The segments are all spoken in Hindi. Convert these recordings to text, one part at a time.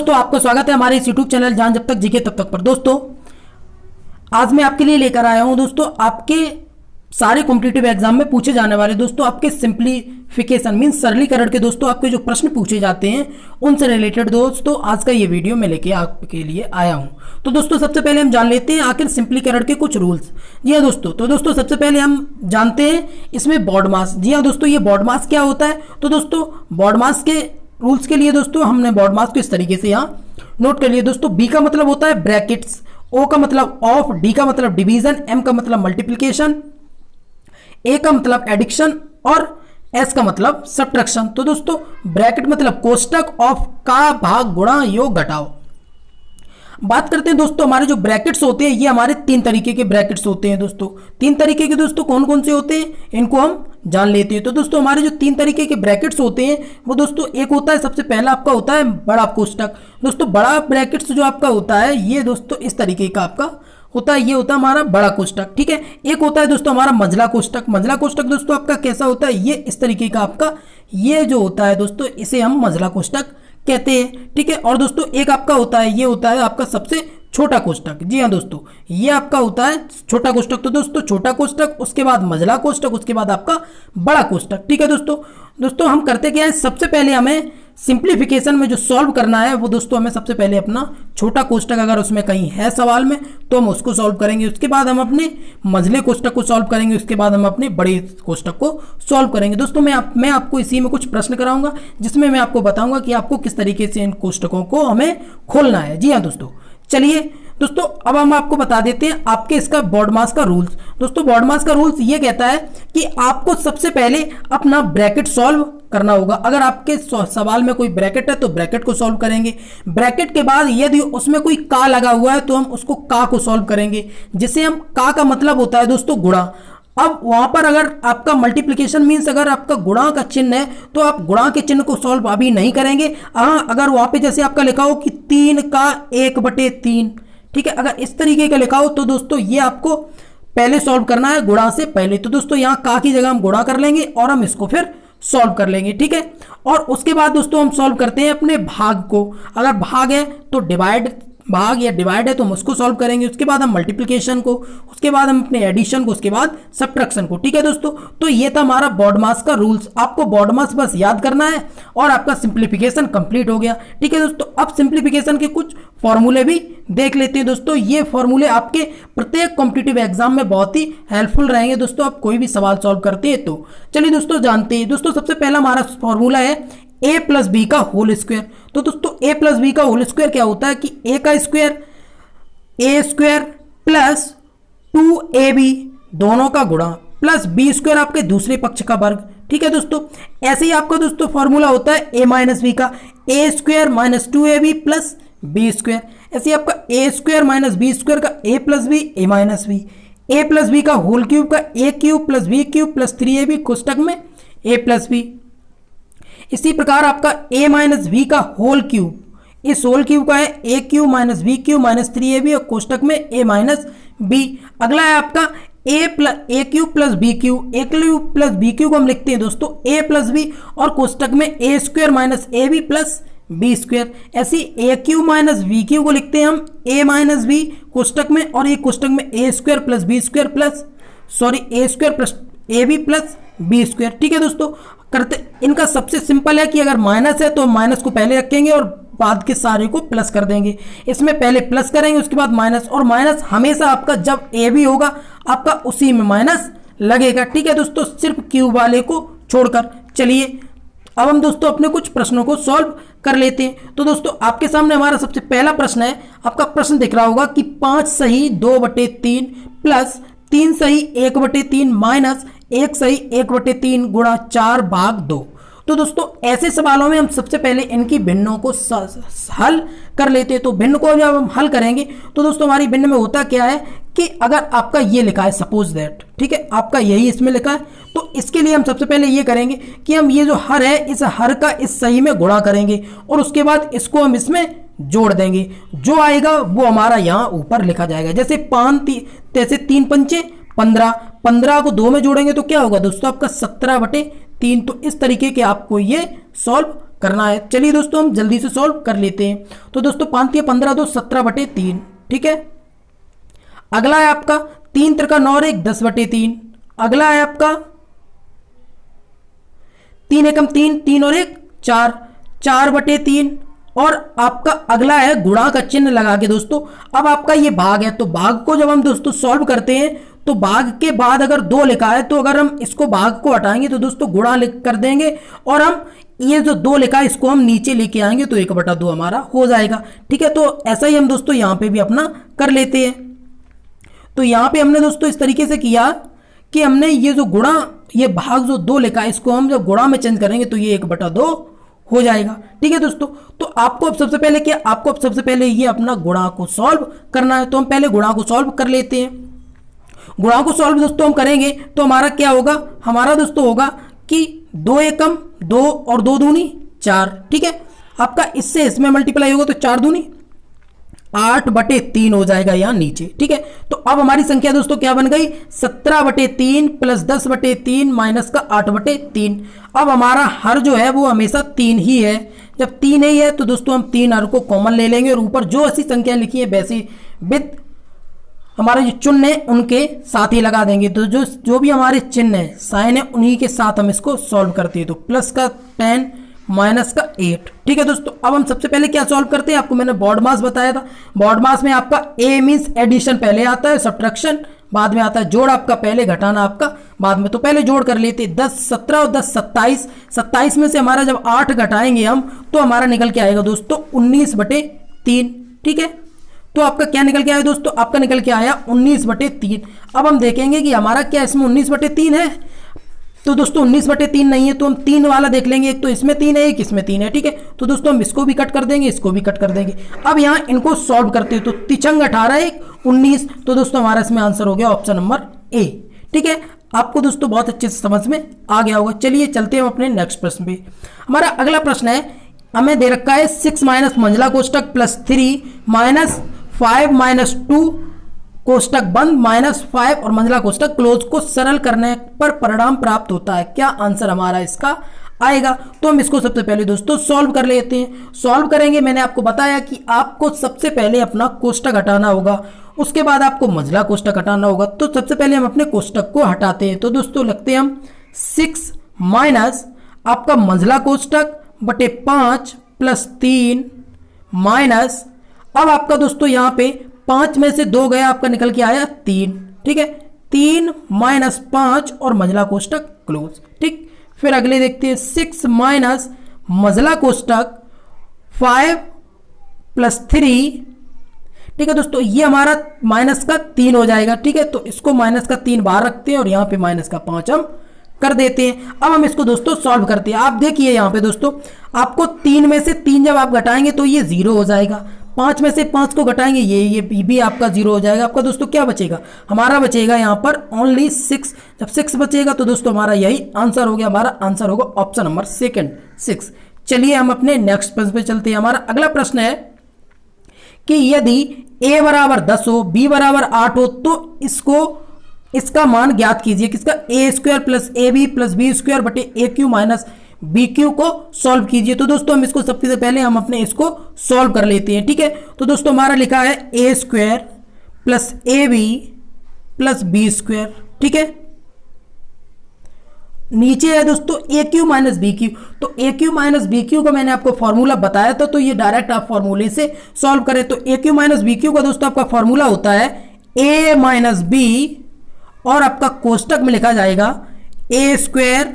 दोस्तों आपका स्वागत है हमारे इस यूट्यूब चैनल जान जब तक जीके तब तक पर। दोस्तों आज मैं आपके लिए लेकर आया हूं दोस्तों आपके सारे कॉम्पिटिटिव एग्जाम में पूछे जाने वाले दोस्तों आपके सिंप्लीफिकेशन मींस सरलीकरण के दोस्तों आपके जो प्रश्न पूछे जाते हैं उनसे रिलेटेड दोस्तों आज का ये वीडियो मैं लेके आपके लिए आया हूं। तो दोस्तों सबसे पहले हम जान लेते हैं आखिर सिंप्लीकरण के कुछ रूल्स। जी हाँ दोस्तों, तो दोस्तों सबसे पहले हम जानते हैं इसमें बॉड मास। जी हाँ दोस्तों, ये बॉड मास क्या होता है? तो दोस्तों बॉड मास के रूल्स के लिए दोस्तों हमने बॉड मास को इस तरीके से यहाँ नोट कर लिया। दोस्तों बी का मतलब होता है ब्रैकेट्स, ओ का मतलब ऑफ, डी का मतलब डिवीजन, एम का मतलब मल्टीप्लिकेशन, ए का मतलब एडिक्शन और एस का मतलब सब्ट्रैक्शन। तो दोस्तों ब्रैकेट मतलब कोष्टक, ऑफ का भाग गुणा योग घटाओ। बात करते हैं दोस्तों हमारे जो ब्रैकेट्स होते हैं ये हमारे तीन तरीके के ब्रैकेट्स होते हैं दोस्तों। तीन तरीके के दोस्तों कौन कौन से होते हैं इनको हम जान लेते हैं। तो दोस्तों हमारे जो तीन तरीके के ब्रैकेट्स होते हैं वो दोस्तों एक होता है सबसे पहला आपका होता है बड़ा कोष्टक। दोस्तों बड़ा ब्रैकेट्स जो आपका होता है ये दोस्तों इस तरीके का आपका होता है, ये होता है हमारा बड़ा कोष्टक। ठीक है, एक होता है दोस्तों हमारा मंझला कोष्टक। मंझला कोष्टक दोस्तों आपका कैसा होता है, ये इस तरीके का आपका ये जो होता है दोस्तों इसे हम मंझला कोष्टक कहते हैं। ठीक है, और दोस्तों एक आपका होता है ये होता है आपका सबसे छोटा कोष्टक। जी हाँ दोस्तों, ये आपका होता है छोटा कोष्टक। तो दोस्तों छोटा कोष्टक, उसके बाद मंझला कोष्टक, उसके बाद आपका बड़ा कोष्टक। ठीक है दोस्तों हम करते क्या है, सबसे पहले हमें सिंप्लीफिकेशन में जो सॉल्व करना है वो दोस्तों हमें सबसे पहले अपना छोटा कोष्टक अगर उसमें कहीं है सवाल में तो हम उसको सॉल्व करेंगे, उसके बाद हम अपने मंझले कोष्टक को सॉल्व करेंगे, उसके बाद हम अपने बड़े कोष्टक को सॉल्व करेंगे। दोस्तों मैं आपको इसी में कुछ प्रश्न कराऊंगा जिसमें मैं आपको बताऊंगा कि आपको किस तरीके से इन कोष्टकों को हमें खोलना है। जी हाँ दोस्तों, चलिए दोस्तों अब हम आपको बता देते हैं आपके इसका बॉड मास का रूल्स। दोस्तों बॉड मास का रूल्स ये कहता है कि आपको सबसे पहले अपना ब्रैकेट सॉल्व करना होगा। अगर आपके सवाल में कोई ब्रैकेट है तो ब्रैकेट को सॉल्व करेंगे। ब्रैकेट के बाद यदि उसमें कोई का लगा हुआ है तो हम उसको का को सॉल्व करेंगे, जिसे हम का मतलब होता है दोस्तों गुणा। अब वहां पर अगर आपका मल्टीप्लिकेशन मींस अगर आपका गुणा का चिन्ह है तो आप गुणा के चिन्ह को सॉल्व अभी नहीं करेंगे। अगर वहां पे जैसे आपका लिखा हो कि 3 का 1/3, ठीक है, अगर इस तरीके का लिखा हो तो दोस्तों ये आपको पहले सॉल्व करना है गुणा से पहले। तो दोस्तों यहाँ का की जगह हम गुणा कर लेंगे और हम इसको फिर सॉल्व कर लेंगे। ठीक है, और उसके बाद दोस्तों हम सॉल्व करते हैं अपने भाग को। अगर भाग है तो भाग या डिवाइड है तो हम उसको सॉल्व करेंगे, उसके बाद हम मल्टीप्लिकेशन को, उसके बाद हम अपने एडिशन को, उसके बाद सब्ट्रैक्शन को। ठीक है दोस्तों, तो ये था हमारा बॉड मास का रूल्स। आपको बॉड मास बस याद करना है और आपका सिंप्लीफिकेशन कंप्लीट हो गया। ठीक है दोस्तों, अब सिंप्लीफिकेशन के कुछ फॉर्मूले भी देख लेते हैं दोस्तों। ये फॉर्मूले आपके प्रत्येक कॉम्पिटिटिव एग्जाम में बहुत ही हेल्पफुल रहेंगे दोस्तों, आप कोई भी सवाल सॉल्व करते हैं तो। चलिए दोस्तों जानते हैं। दोस्तों सबसे पहला हमारा फॉर्मूला है a प्लस बी का होल स्क्वायर। तो दोस्तों a प्लस बी का होल स्क्वायर क्या होता है कि a का square a square plus 2ab दोनों का गुणा प्लस b स्क्वायर आपके दूसरे पक्ष का वर्ग। ठीक है दोस्तों, ऐसे ही आपका दोस्तों फॉर्मूला होता है a माइनस बी का a square minus 2ab plus b square. ऐसे ही आपका a square minus b square का a plus B a minus B, a plus B का होल क्यूब का a cube plus b cube plus 3ab कोष्टक में a प्लस बी। इसी प्रकार आपका a माइनस बी का होल क्यूब, इस होल क्यूब का है a cube minus B cube minus 3ab और कोष्टक में a माइनस बी। अगला है आपका a cube plus B cube, a cube plus B cube हम लिखते हैं दोस्तों a प्लस बी और कोष्टक में a square minus A B plus B square. ऐसी a cube minus B cube को लिखते हैं हम a माइनस बी कोष्टक में और एक कोष्टक में a square plus B square plus a square plus A B plus B square. ठीक है दोस्तों, करते इनका सबसे सिंपल है कि अगर माइनस है तो माइनस को पहले रखेंगे और बाद के सारे को प्लस कर देंगे। इसमें पहले प्लस करेंगे उसके बाद माइनस, और माइनस हमेशा आपका जब ए भी होगा आपका उसी में माइनस लगेगा। ठीक है दोस्तों, सिर्फ क्यूब वाले को छोड़कर। चलिए अब हम दोस्तों अपने कुछ प्रश्नों को सॉल्व कर लेते हैं। तो दोस्तों आपके सामने हमारा सबसे पहला प्रश्न है, आपका प्रश्न दिख रहा होगा कि 5 सही 2/3 प्लस 3 सही 1/3 माइनस 1 सही 1/3 गुणा 4 भाग 2। तो दोस्तों ऐसे सवालों में हम सबसे पहले इनकी भिन्नों को हल कर लेते हैं। तो भिन्न को जब हम हल करेंगे तो दोस्तों हमारी भिन्न में होता क्या है कि अगर आपका ये लिखा है सपोज दैट, ठीक है, आपका यही इसमें लिखा है तो इसके लिए हम सबसे पहले ये करेंगे कि हम ये जो हर है इस हर का इस सही में गुणा करेंगे और उसके बाद इसको हम इसमें जोड़ देंगे। जो आएगा वो हमारा यहाँ ऊपर लिखा जाएगा। जैसे 3 पंचे 15, 15 को 2 में जोड़ेंगे तो क्या होगा दोस्तों आपका 17/3। तो इस तरीके के आपको ये सॉल्व करना है। चलिए दोस्तों हम जल्दी से सॉल्व कर लेते हैं। तो दोस्तों 5 या 15 दो 17/3, ठीक है। अगला है आपका 3 त्रिका 9 और 1 10/3। अगला है आपका 3 एकम 3, 3 और 1 4, 4/3। और आपका अगला है गुणा का चिन्ह लगा के दोस्तों। अब आपका ये भाग है, तो भाग को जब हम दोस्तों सॉल्व करते हैं तो भाग के बाद अगर 2 लिखा है तो अगर हम इसको भाग को हटाएंगे तो दोस्तों गुणा लिख कर देंगे, और हम ये जो 2 लिखा है इसको हम नीचे लेके आएंगे तो 1/2 हमारा हो जाएगा, ठीक है। तो ऐसा ही हम दोस्तों यहां पे भी अपना कर लेते हैं। तो यहां पे हमने दोस्तों इस तरीके से किया कि हमने ये जो गुणा, ये भाग जो 2 लिखा है इसको हम जब गुणा में चेंज करेंगे तो ये 1/2 हो जाएगा, ठीक है दोस्तों। तो आपको अब सबसे पहले क्या, आपको अब सबसे पहले ये अपना गुणा को सॉल्व करना है। तो हम पहले गुणा को सॉल्व कर लेते हैं। गुणा को सॉल्व दोस्तों हम करेंगे तो हमारा क्या होगा, हमारा दोस्तों होगा कि 2 एकम 2 और 2 दूनी 4, ठीक है। आपका इससे इसमें मल्टीप्लाई होगा तो 4 दूनी 8/3 हो जाएगा यहाँ नीचे, ठीक है। तो अब हमारी संख्या दोस्तों क्या बन गई, 17/3 प्लस 10/3 माइनस का 8/3। अब हमारा हर जो है वो हमेशा 3 ही है। जब 3 ही है तो दोस्तों हम 3 हर को कॉमन ले लेंगे और ऊपर जो ऐसी संख्या लिखी है वैसी विद हमारे जो चिन्ह है उनके साथ ही लगा देंगे। तो जो भी हमारे चिन्ह है साइन है उन्हीं के साथ हम इसको सॉल्व करते हैं। तो प्लस का 10 माइनस का 8, ठीक है दोस्तों। अब हम सबसे पहले क्या सॉल्व करते हैं, आपको मैंने बॉड मास बताया था। बॉड मास में आपका ए मींस एडिशन पहले आता है, सब्ट्रैक्शन बाद में आता है, जोड़ आपका पहले, घटाना आपका बाद में। तो पहले जोड़ कर लेते हैं, 10 17 और 10 27। 27 में से हमारा जब 8 घटाएंगे हम तो हमारा निकल के आएगा दोस्तों 19/3, ठीक है। तो आपका क्या निकल के आया दोस्तों, आपका निकल के आया 19/3। अब हम देखेंगे कि हमारा क्या इसमें 19/3 है। तो दोस्तों 19/3 नहीं है तो हम 3 वाला देख लेंगे। एक तो इसमें 3 है, एक इसमें 3 है, ठीक है। तो दोस्तों हम इसको भी कट कर देंगे, इसको भी कट कर देंगे। अब यहाँ इनको सॉल्व करते हैं तो 3 18 1 19। तो दोस्तों हमारा इसमें आंसर हो गया ऑप्शन नंबर ए, ठीक है। आपको दोस्तों बहुत अच्छे से समझ में आ गया होगा। चलिए चलते हैं अपने नेक्स्ट प्रश्न पे। हमारा अगला प्रश्न है, हमें दे रखा है 6 माइनस मंझला कोष्टक प्लस 3 माइनस 5 माइनस 2 कोष्टक बंद माइनस 5 और मंझला कोष्टक क्लोज को सरल करने पर परिणाम प्राप्त होता है। क्या आंसर हमारा इसका आएगा। तो हम इसको सबसे पहले दोस्तों सॉल्व कर लेते हैं। सॉल्व करेंगे, मैंने आपको बताया कि आपको सबसे पहले अपना कोष्टक हटाना होगा, उसके बाद आपको मंझला कोष्टक हटाना होगा। तो सबसे पहले हम अपने कोष्टक को हटाते हैं। तो दोस्तों लगते हैं हम 6 माइनस आपका मंझला कोष्टक बटे 5 प्लस 3 माइनस, अब आपका दोस्तों यहाँ पे 5 में से 2 गया, आपका निकल के आया 3, ठीक है। 3 माइनस 5 और मंझला कोष्टक क्लोज, ठीक। फिर अगले देखते हैं 6 माइनस मंझला कोष्टक 5 प्लस 3, ठीक है दोस्तों। ये हमारा माइनस का 3 हो जाएगा, ठीक है। तो इसको माइनस का 3 बाहर रखते हैं और यहाँ पे माइनस का 5 हम कर देते हैं। अब हम इसको दोस्तों सॉल्व करते हैं। आप देखिए यहाँ पे दोस्तों आपको 3 में से 3 जब आप घटाएंगे तो ये 0 हो जाएगा। 5 में से 5 को घटाएंगे ये भी आपका 0 हो जाएगा। आपका दोस्तों क्या बचेगा, हमारा बचेगा यहाँ पर ओनली 6। जब 6 बचेगा तो दोस्तों हमारा यही आंसर हो गया। हमारा आंसर होगा ऑप्शन नंबर सेकंड 6। चलिए हम अपने नेक्स्ट प्रश्न पे चलते हैं। हमारा अगला प्रश्न है कि यदि a बराबर 10 हो, b बराबर 8 हो तो इसका मान ज्ञात कीजिए। किसका, A square plus A B plus B square बटे A Q minus B Q को सॉल्व कीजिए। तो दोस्तों हम इसको सबसे पहले हम अपने इसको सॉल्व कर लेते हैं, ठीक है। तो दोस्तों हमारा लिखा है A square plus A B plus B square, ठीक है। नीचे है दोस्तों A Q minus B Q. तो A Q minus B Q का मैंने आपको फॉर्मूला बताया था, तो ये डायरेक्ट आप फॉर्मूले से सॉल्व करें। तो A Q minus B Q का दोस्तों आपका फॉर्मूला होता है ए माइनस बी और आपका कोष्टक में लिखा जाएगा A square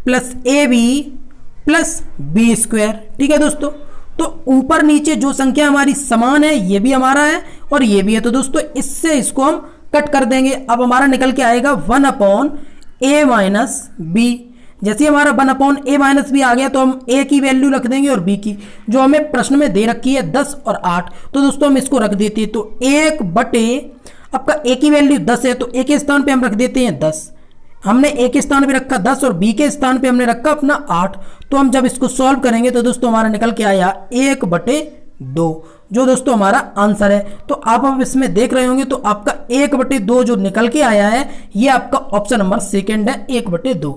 plus A B plus B square, ठीक है दोस्तों। तो ऊपर नीचे जो संख्या हमारी समान है ये भी हमारा है और ये भी है। तो दोस्तों इससे इसको हम कट कर देंगे। अब हमारा निकल के आएगा 1 a माइनस बी। जैसे हमारा 1 a माइनस बी आ गया तो हम a की वैल्यू रख देंगे और b की जो हमें प्रश्न में दे रखी है 10 और 8। तो दोस्तों हम इसको रख देते हैं। तो 1 बटे आपका a की वैल्यू 10 है तो a के स्थान पे हम रख देते हैं 10। हमने a के स्थान पे रखा 10 और b के स्थान पे हमने रखा अपना 8। तो हम जब इसको सॉल्व करेंगे तो दोस्तों हमारा निकल के आया 1/2 जो दोस्तों हमारा आंसर है। तो आप अब इसमें देख रहे होंगे तो आपका 1/2 जो निकल के आया है ये आपका ऑप्शन नंबर सेकंड है 1/2,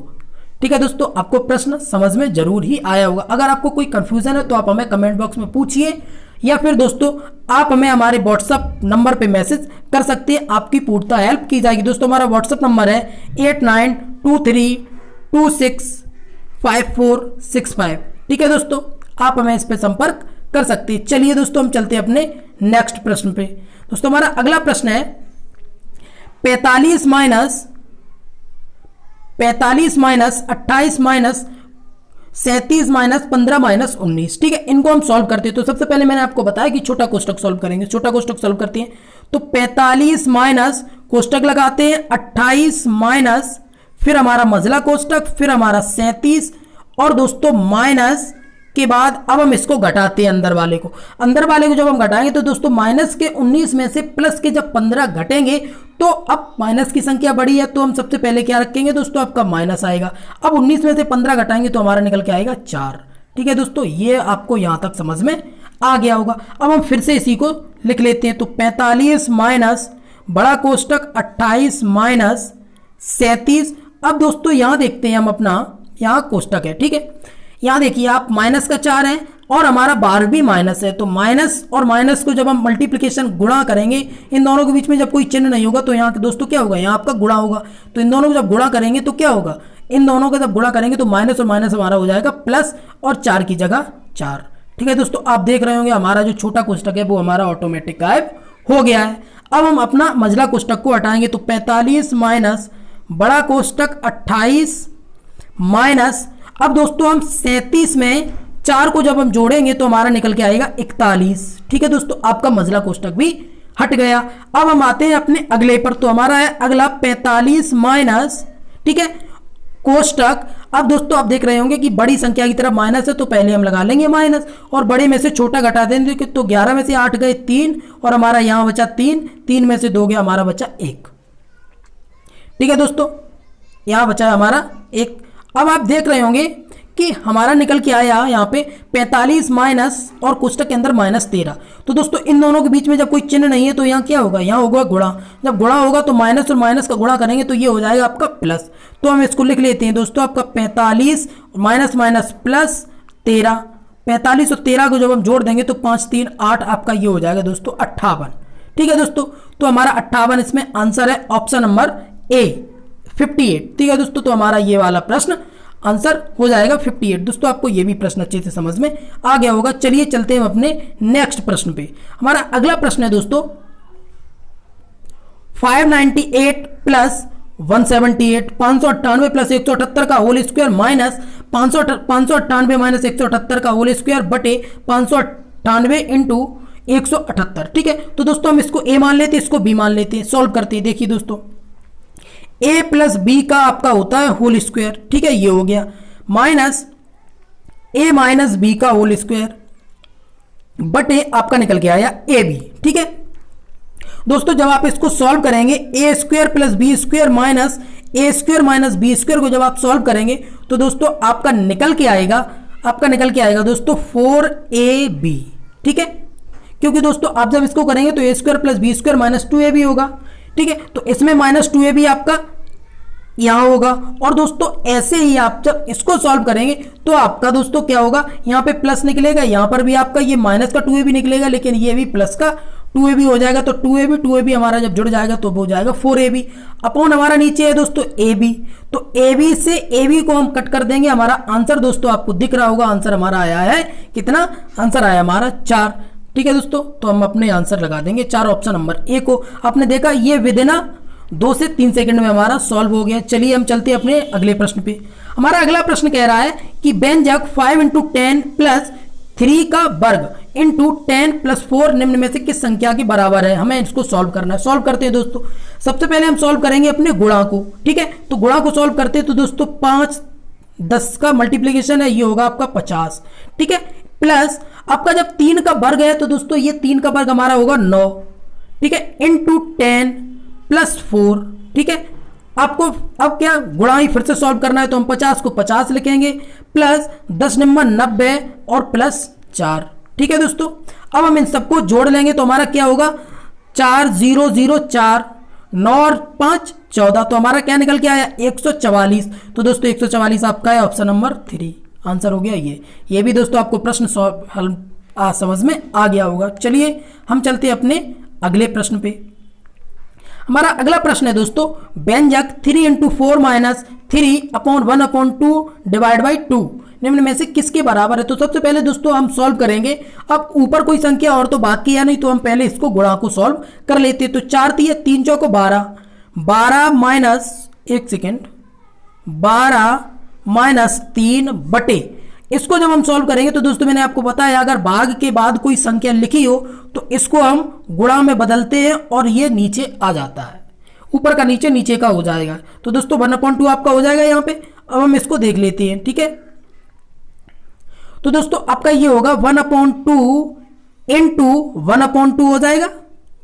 ठीक है दोस्तों, आपको प्रश्न समझ में जरूर ही आया होगा। अगर आपको कोई कंफ्यूजन है तो आप हमें कमेंट बॉक्स में पूछिए, या फिर दोस्तों आप हमें हमारे व्हाट्सएप नंबर पे मैसेज कर सकते हैं, आपकी पूर्णतः हेल्प की जाएगी। दोस्तों हमारा व्हाट्सएप नंबर है 8923265465। ठीक है दोस्तों, आप हमें इस पे संपर्क कर सकते हैं। चलिए दोस्तों हम चलते हैं अपने नेक्स्ट प्रश्न पे। दोस्तों हमारा अगला प्रश्न है 45 माइनस 28 माइनस 37 माइनस 15 माइनस 19। ठीक है, इनको हम सॉल्व करते हैं। तो सबसे पहले मैंने आपको बताया कि छोटा कोष्टक सॉल्व करेंगे। छोटा कोष्टक सॉल्व करते हैं तो 45 माइनस कोष्टक लगाते हैं 28 माइनस, फिर हमारा मझला कोष्टक, फिर हमारा 37 और दोस्तों माइनस के बाद अब हम इसको घटाते हैं अंदर वाले को। अंदर वाले को जब हम घटाएंगे तो दोस्तों माइनस के 19 में से प्लस के जब 15 घटेंगे तो अब माइनस की संख्या बड़ी है तो हम सबसे पहले क्या रखेंगे दोस्तों, आपका माइनस आएगा। अब 19 में से 15 घटाएंगे तो हमारा निकल के आएगा 4। ठीक है दोस्तों, ये आपको यहां तक समझ में आ गया होगा। अब हम फिर से इसी को लिख लेते हैं तो 45 माइनस बड़ा कोष्टक 28 माइनस 37। अब दोस्तों यहां देखते हैं हम अपना, यहां कोष्टक है। ठीक है, यहां देखिए आप माइनस का 4 है और हमारा बाहर भी माइनस है, तो माइनस और माइनस को जब हम मल्टीप्लिकेशन गुणा करेंगे, इन दोनों के बीच में जब कोई चिन्ह नहीं होगा तो यहाँ दोस्तों क्या होगा, यहाँ आपका गुणा होगा। तो इन दोनों को जब गुणा करेंगे तो क्या होगा, इन दोनों को जब गुणा करेंगे तो माइनस और माइनस हमारा हो जाएगा प्लस और 4 की जगह 4। ठीक है दोस्तों, आप देख रहे होंगे हमारा जो छोटा कोष्टक है वो हमारा ऑटोमेटिक गायब हो गया है। अब हम अपना मझला कोष्टक को हटाएंगे तो 45 माइनस बड़ा कोष्टक 28 माइनस, अब दोस्तों हम 37 में 4 को जब हम जोड़ेंगे तो हमारा निकल के आएगा 41। ठीक है दोस्तों, आपका मझला कोष्टक भी हट गया। अब हम आते हैं अपने अगले पर, तो हमारा है अगला 45 माइनस, ठीक है, कोष्टक। अब दोस्तों आप देख रहे होंगे कि बड़ी संख्या की तरफ माइनस है तो पहले हम लगा लेंगे माइनस और बड़े में से छोटा घटा देंगे तो 11 में से 8 गए 3 और हमारा यहां बचा 3, 3 में से 2 गया हमारा बचा 1। ठीक है दोस्तों, यहां बचा हमारा 1। अब आप देख रहे होंगे कि हमारा निकल के आया यहाँ पे 45 माइनस और कोष्टक के अंदर माइनस 13। तो दोस्तों इन दोनों के बीच में जब कोई चिन्ह नहीं है तो यहाँ क्या होगा, यहाँ होगा गुणा। जब गुणा होगा तो माइनस और माइनस का गुणा करेंगे तो ये हो जाएगा आपका प्लस। तो हम इसको लिख लेते हैं दोस्तों, आपका 45 माइनस माइनस प्लस 13। 45 और 13 को जब हम जोड़ देंगे तो 5 3 8, आपका ये हो जाएगा दोस्तों 58। ठीक है दोस्तों, तो हमारा 58 इसमें आंसर है, ऑप्शन नंबर ए 58। ठीक है दोस्तों, तो हमारा ये वाला प्रश्न आंसर हो जाएगा 58। दोस्तों आपको ये भी प्रश्न अच्छे से समझ में आ गया होगा। चलिए चलते हैं अपने नेक्स्ट प्रश्न पे। हमारा अगला प्रश्न है दोस्तों 598 प्लस 178, 598 प्लस 178 का होल स्क्वायर माइनस 598 माइनस 178 का होल स्क्वायर बटे 598 इंटू 178। ठीक है, तो दोस्तों हम इसको ए मान लेते हैं, इसको बी मान लेते हैं, सॉल्व करते हैं। देखिए दोस्तों a प्लस बी का आपका होता है होल स्क्वायर। ठीक है, ये हो गया माइनस a माइनस बी का होल स्क्वायर बटे आपका निकल के आया ए बी। ठीक है दोस्तों, जब आप इसको सॉल्व करेंगे A square plus B square minus A square minus B square को जब आप सॉल्व करेंगे तो दोस्तों आपका निकल के आएगा दोस्तों 4ab। ठीक है, क्योंकि दोस्तों आप जब इसको करेंगे तो A square plus B square minus 2ab होगा। ठीक है, तो इसमें माइनस 2ab आपका यहां होगा और दोस्तों ऐसे ही आप जब इसको सॉल्व करेंगे तो आपका दोस्तों क्या होगा, यहां पे प्लस निकलेगा, यहां पर भी आपका ये माइनस का 2ab निकलेगा, लेकिन ये भी प्लस का 2ab हो जाएगा। तो 2ab हमारा जब जुड़ जाएगा तो वो हो जाएगा 4ab अपॉन हमारा नीचे है दोस्तों ab। तो ab से ab को हम कट कर देंगे, हमारा आंसर दोस्तों आपको दिख रहा होगा, आंसर हमारा आया है कितना, आंसर आया हमारा 4। ठीक है दोस्तों, तो हम अपने आंसर लगा देंगे 4, ऑप्शन नंबर ए को। आपने देखा ये विदिन 2 से 3 सेकंड में हमारा सॉल्व हो गया। चलिए हम चलते हैं अपने अगले प्रश्न पे। हमारा अगला प्रश्न कह रहा है कि व्यंजक 5 इंटू 10 प्लस 3 का वर्ग इंटू 10 प्लस 4 निम्न में से किस संख्या के बराबर है। हमें इसको सॉल्व करना है। सॉल्व करते हैं दोस्तों, सबसे पहले हम सॉल्व करेंगे अपने गुणा को। ठीक है, तो गुणा को सॉल्व करते हैं तो दोस्तों 5 10 का मल्टीप्लीकेशन है, ये होगा आपका 50। ठीक है, प्लस आपका जब 3 का वर्ग है तो दोस्तों ये 3 का वर्ग हमारा होगा 9। ठीक है, इंटू 10 प्लस 4। ठीक है, आपको अब क्या गुणा ही फिर से सॉल्व करना है तो हम 50 को 50 लिखेंगे प्लस 10 नंबर 90 और प्लस 4। ठीक है दोस्तों, अब हम इन सबको जोड़ लेंगे तो हमारा क्या होगा 4 0 0 4, 9 और 5 14, तो हमारा क्या निकल के आया 144। तो दोस्तों 144 आपका है ऑप्शन नंबर 3, आंसर हो गया ये भी दोस्तों आपको प्रश्न हल समझ में आ गया होगा। चलिए हम चलते हैं अपने अगले प्रश्न पे। हमारा अगला प्रश्न है दोस्तों, व्यंजक 3 × 4 - 3/1/2 डिवाइड बाई 2 निम्न में से किसके बराबर है। तो सबसे पहले दोस्तों हम सॉल्व करेंगे। अब ऊपर कोई संख्या और तो बाकी है नहीं, तो हम पहले इसको गुणा को सॉल्व कर लेते हैं। तो 4 × 3 = 12, 12 माइनस 1 सेकेंड 12 - 3 बटे, इसको जब हम सॉल्व करेंगे तो दोस्तों मैंने आपको बताया अगर भाग के बाद कोई संख्या लिखी हो तो इसको हम गुणा में बदलते हैं और ये नीचे आ जाता है, ऊपर का नीचे, नीचे का हो जाएगा। तो दोस्तों 1/2 आपका हो जाएगा यहाँ पे। अब हम इसको देख लेते हैं, ठीक है। तो दोस्तों आपका ये होगा 1/2 × 1/2 हो जाएगा,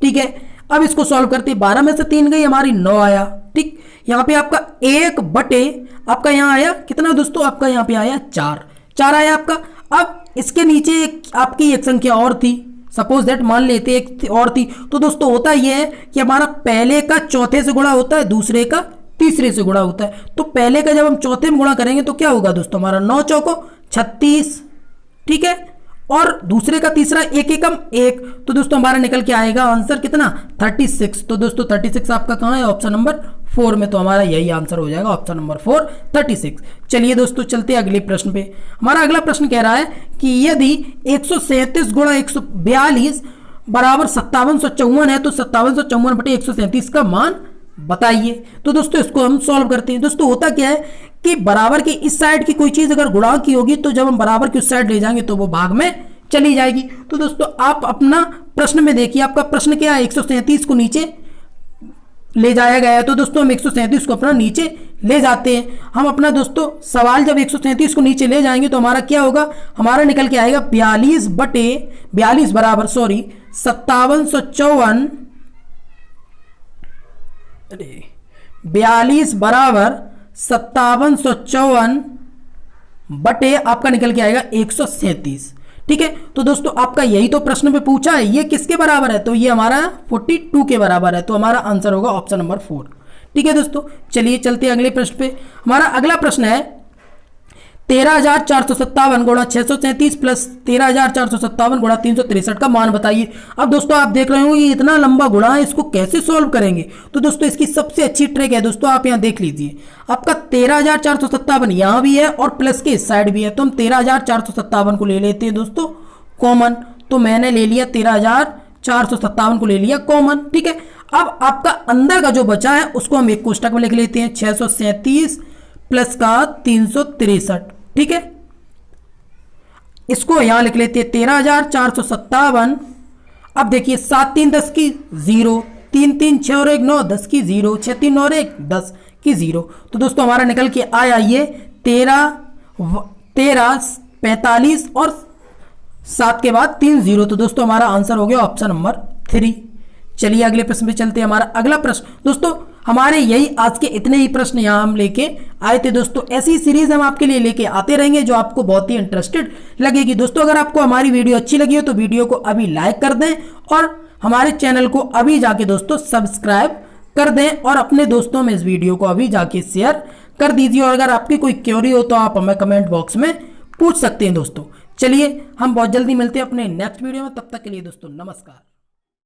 ठीक है। अब इसको सॉल्व करते हैं, 12 में से 3 गई हमारी 9 आया, ठीक। यहाँ पे आपका 1 बटे आपका यहाँ आया कितना दोस्तों, आपका यहाँ पे आया 4 आया आपका। अब इसके नीचे आपकी एक संख्या और थी, सपोज दैट मान लेते एक और थी। तो दोस्तों होता यह है कि हमारा पहले का चौथे से गुणा होता है, दूसरे का तीसरे से गुणा होता है। तो पहले का जब हम चौथे में गुणा करेंगे तो क्या होगा दोस्तों, हमारा 9 चौको 36, ठीक है। और दूसरे का तीसरा 1 एकम 1, तो दोस्तों हमारा निकल के आएगा आंसर कितना 36। तो दोस्तों 36 आपका कहाँ है, ऑप्शन नंबर 4 में। तो हमारा यही आंसर हो जाएगा, ऑप्शन नंबर 4 36। चलिए दोस्तों चलते हैं अगले प्रश्न पे। हमारा अगला प्रश्न कह रहा है कि यदि 137 × 142 बराबर 5754 है तो 5754 बटे 137 का मान बताइए। तो दोस्तों इसको हम सॉल्व करते हैं। दोस्तों होता क्या है कि बराबर के इस साइड की कोई चीज अगर गुणा की होगी तो जब हम बराबर की उस साइड ले जाएंगे तो वो भाग में चली जाएगी। तो दोस्तों आप अपना प्रश्न में देखिए, आपका प्रश्न क्या है, 137 को नीचे ले जाया गया है। तो दोस्तों हम 137 को अपना नीचे ले जाते हैं। हम अपना दोस्तों सवाल जब 137 को नीचे ले जाएंगे तो हमारा क्या होगा, हमारा निकल के आएगा 42 बटे 42 बराबर 5754, 42 बराबर 5754 बटे आपका निकल के आएगा 137, ठीक है। तो दोस्तों आपका यही तो प्रश्न में पूछा है, ये किसके बराबर है, तो ये हमारा 42 के बराबर है। तो हमारा आंसर होगा ऑप्शन नंबर 4, ठीक है दोस्तों। चलिए चलते हैं अगले प्रश्न पे। हमारा अगला प्रश्न है 13,457 गुणा 637 प्लस 13,457 गुणा 363 का मान बताइए। अब दोस्तों आप देख रहे हो ये इतना लंबा गुणा है, इसको कैसे सॉल्व करेंगे। तो दोस्तों इसकी सबसे अच्छी ट्रिक है दोस्तों, आप यहाँ देख लीजिए, आपका 13,457 यहाँ भी है और प्लस के इस साइड भी है। तो हम 13,457 को ले लेते हैं दोस्तों कॉमन। तो मैंने ले लिया 13,457 को ले लिया कॉमन, ठीक है। अब आपका अंदर का जो बचा है उसको हम एक कोष्टक में लिख लेते हैं, 637 प्लस का 363, ठीक है। इसको यहां लिख लेते हैं 13,457। अब देखिए 7 3 10 की 0, 3 3 6 और 1 9 10 की 0, 6 3 और 1 10 की 0। तो दोस्तों हमारा निकल के आया ये 13 45 और 7 के बाद 3 0। तो दोस्तों हमारा आंसर हो गया ऑप्शन नंबर 3। चलिए अगले प्रश्न पे चलते हैं। हमारा अगला प्रश्न दोस्तों, हमारे यही आज के इतने ही प्रश्न यहाँ हम लेके आए थे दोस्तों। ऐसी सीरीज हम आपके लिए लेके आते रहेंगे जो आपको बहुत ही इंटरेस्टेड लगेगी। दोस्तों अगर आपको हमारी वीडियो अच्छी लगी हो तो वीडियो को अभी लाइक कर दें और हमारे चैनल को अभी जाके दोस्तों सब्सक्राइब कर दें और अपने दोस्तों में इस वीडियो को अभी जाके शेयर कर दीजिए। और अगर आपकी कोई क्वेरी हो तो आप हमें कमेंट बॉक्स में पूछ सकते हैं दोस्तों। चलिए हम बहुत जल्दी मिलते हैं अपने नेक्स्ट वीडियो में, तब तक के लिए दोस्तों नमस्कार।